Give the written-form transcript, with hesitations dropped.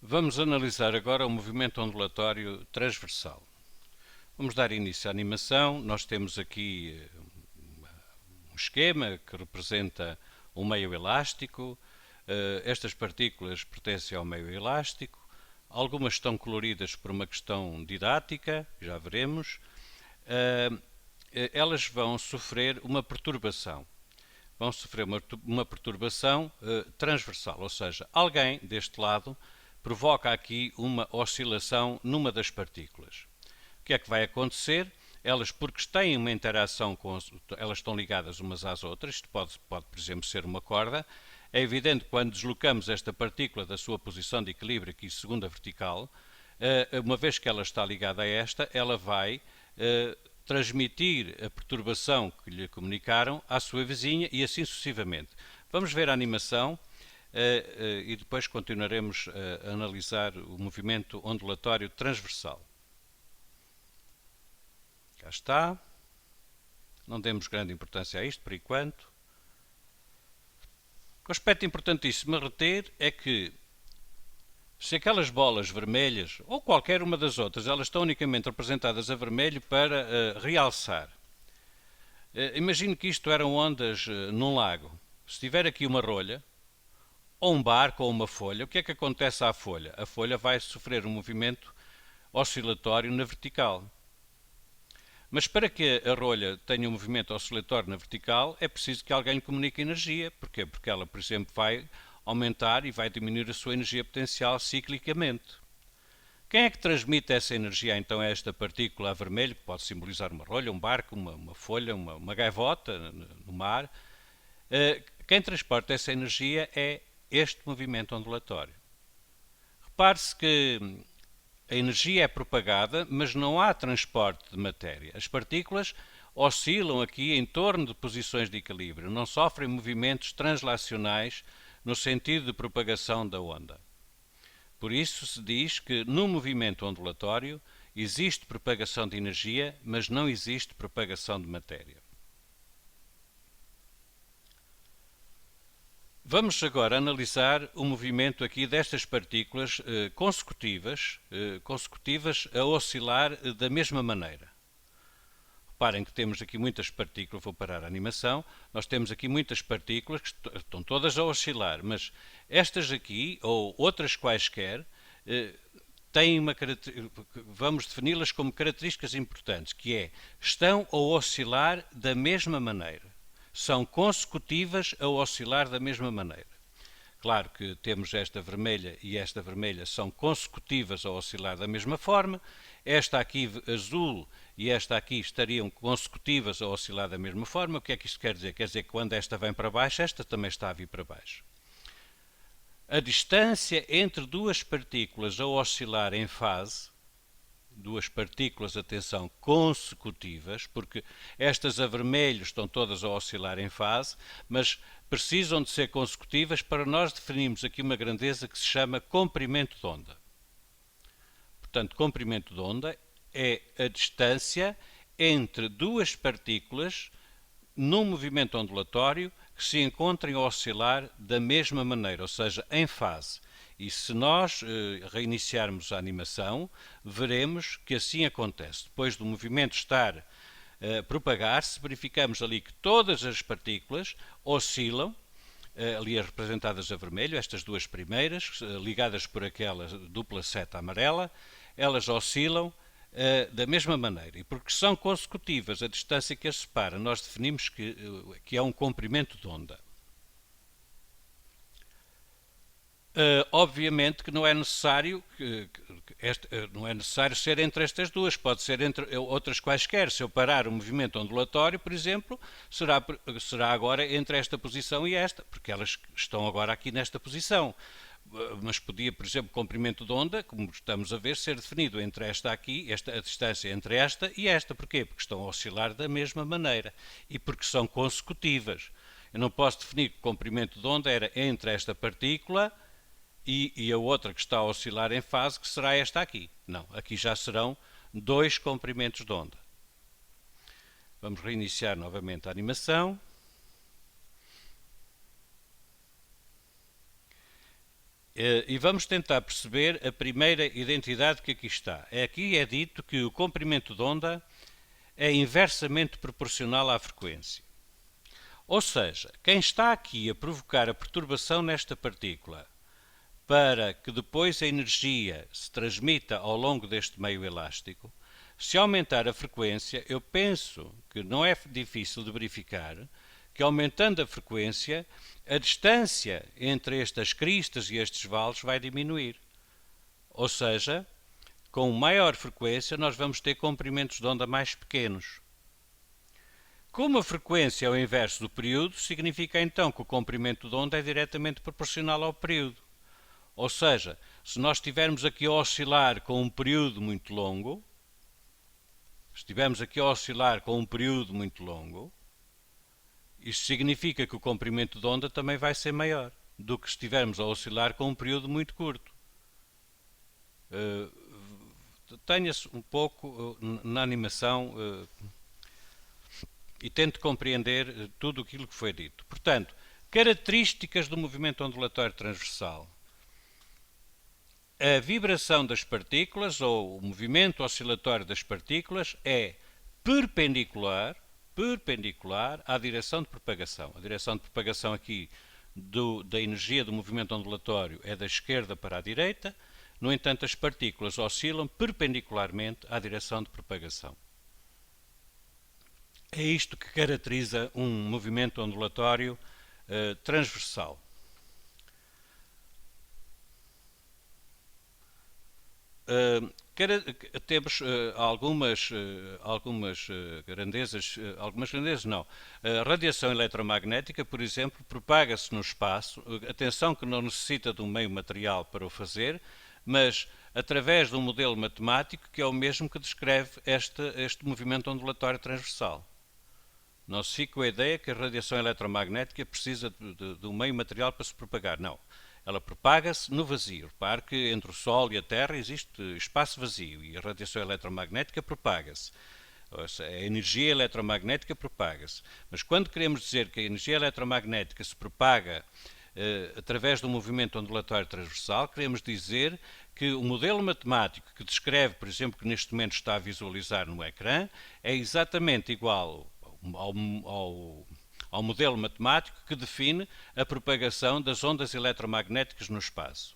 Vamos analisar agora o movimento ondulatório transversal. Vamos dar início à animação. Nós temos aqui um esquema que representa um meio elástico. Estas partículas pertencem ao meio elástico. Algumas estão coloridas por uma questão didática, já veremos. Elas vão sofrer uma perturbação. Vão sofrer uma perturbação transversal, ou seja, alguém deste lado provoca aqui uma oscilação numa das partículas. O que é que vai acontecer? Elas, porque têm uma interação elas estão ligadas umas às outras, isto pode, por exemplo, ser uma corda. É evidente que quando deslocamos esta partícula da sua posição de equilíbrio, aqui segunda vertical, uma vez que ela está ligada a esta, ela vai transmitir a perturbação que lhe comunicaram à sua vizinha e assim sucessivamente. Vamos ver a animação e depois continuaremos a analisar o movimento ondulatório transversal. Cá está. Não demos grande importância a isto por enquanto. O aspecto importantíssimo a reter é que se aquelas bolas vermelhas, ou qualquer uma das outras, elas estão unicamente representadas a vermelho para realçar. Imagine que isto eram ondas num lago. Se tiver aqui uma rolha, ou um barco, ou uma folha, o que é que acontece à folha? A folha vai sofrer um movimento oscilatório na vertical. Mas para que a rolha tenha um movimento oscilatório na vertical, é preciso que alguém lhe comunique energia. Porquê? Porque ela, por exemplo, vai aumentar e vai diminuir a sua energia potencial ciclicamente. Quem é que transmite essa energia então a esta partícula a vermelho, que pode simbolizar uma rolha, um barco, uma folha, uma gaivota no mar? Quem transporta essa energia é este movimento ondulatório. Repare-se que a energia é propagada, mas não há transporte de matéria. As partículas oscilam aqui em torno de posições de equilíbrio, não sofrem movimentos translacionais no sentido de propagação da onda. Por isso se diz que no movimento ondulatório existe propagação de energia, mas não existe propagação de matéria. Vamos agora analisar o movimento aqui destas partículas consecutivas a oscilar da mesma maneira. Reparem que temos aqui muitas partículas, vou parar a animação, nós temos aqui muitas partículas que estão todas a oscilar, mas estas aqui, ou outras quaisquer, têm vamos defini-las como características importantes, que é, estão a oscilar da mesma maneira. São consecutivas a oscilar da mesma maneira. Claro que temos esta vermelha e esta vermelha são consecutivas a oscilar da mesma forma. Esta aqui azul e esta aqui estariam consecutivas a oscilar da mesma forma. O que é que isto quer dizer? Quer dizer que quando esta vem para baixo, esta também está a vir para baixo. A distância entre duas partículas a oscilar em fase, duas partículas, atenção, consecutivas, porque estas a vermelho estão todas a oscilar em fase, mas precisam de ser consecutivas para nós definirmos aqui uma grandeza que se chama comprimento de onda. Portanto, comprimento de onda é a distância entre duas partículas num movimento ondulatório que se encontrem a oscilar da mesma maneira, ou seja, em fase. E se nós reiniciarmos a animação, veremos que assim acontece. Depois do movimento estar a propagar-se, verificamos ali que todas as partículas oscilam, ali representadas a vermelho, estas duas primeiras, ligadas por aquela dupla seta amarela, elas oscilam da mesma maneira. E porque são consecutivas a distância que as separa, nós definimos que é um comprimento de onda. Obviamente que não é necessário ser entre estas duas, pode ser entre outras quaisquer. Se eu parar o movimento ondulatório, por exemplo, será agora entre esta posição e esta, porque elas estão agora aqui nesta posição. Mas podia, por exemplo, comprimento de onda, como estamos a ver, ser definido entre esta aqui, a distância entre esta e esta. Porquê? Porque estão a oscilar da mesma maneira e porque são consecutivas. Eu não posso definir que o comprimento de onda era entre esta partícula e a outra que está a oscilar em fase, que será esta aqui. Não, aqui já serão dois comprimentos de onda. Vamos reiniciar novamente a animação. E vamos tentar perceber a primeira identidade que aqui está. Aqui é dito que o comprimento de onda é inversamente proporcional à frequência. Ou seja, quem está aqui a provocar a perturbação nesta partícula para que depois a energia se transmita ao longo deste meio elástico, se aumentar a frequência, eu penso que não é difícil de verificar que aumentando a frequência, a distância entre estas cristas e estes vales vai diminuir. Ou seja, com maior frequência nós vamos ter comprimentos de onda mais pequenos. Como a frequência é o inverso do período, significa então que o comprimento de onda é diretamente proporcional ao período. Ou seja, se nós estivermos aqui a oscilar com um período muito longo, isto significa que o comprimento de onda também vai ser maior do que se estivermos a oscilar com um período muito curto. Tenha-se um pouco na animação e tente compreender tudo aquilo que foi dito. Portanto, características do movimento ondulatório transversal. A vibração das partículas, ou o movimento oscilatório das partículas, é perpendicular à direção de propagação. A direção de propagação aqui da energia do movimento ondulatório é da esquerda para a direita, no entanto as partículas oscilam perpendicularmente à direção de propagação. É isto que caracteriza um movimento ondulatório transversal. Temos algumas grandezas, não. A radiação eletromagnética, por exemplo, propaga-se no espaço. Atenção que não necessita de um meio material para o fazer, mas através de um modelo matemático que é o mesmo que descreve este movimento ondulatório transversal. Não se fique com a ideia que a radiação eletromagnética precisa de um meio material para se propagar. Não. Ela propaga-se no vazio. Repare que entre o Sol e a Terra existe espaço vazio e a radiação eletromagnética propaga-se. A energia eletromagnética propaga-se. Mas quando queremos dizer que a energia eletromagnética se propaga através do movimento ondulatório transversal, queremos dizer que o modelo matemático que descreve, por exemplo, que neste momento está a visualizar no ecrã, é exatamente igual ao modelo matemático que define a propagação das ondas eletromagnéticas no espaço.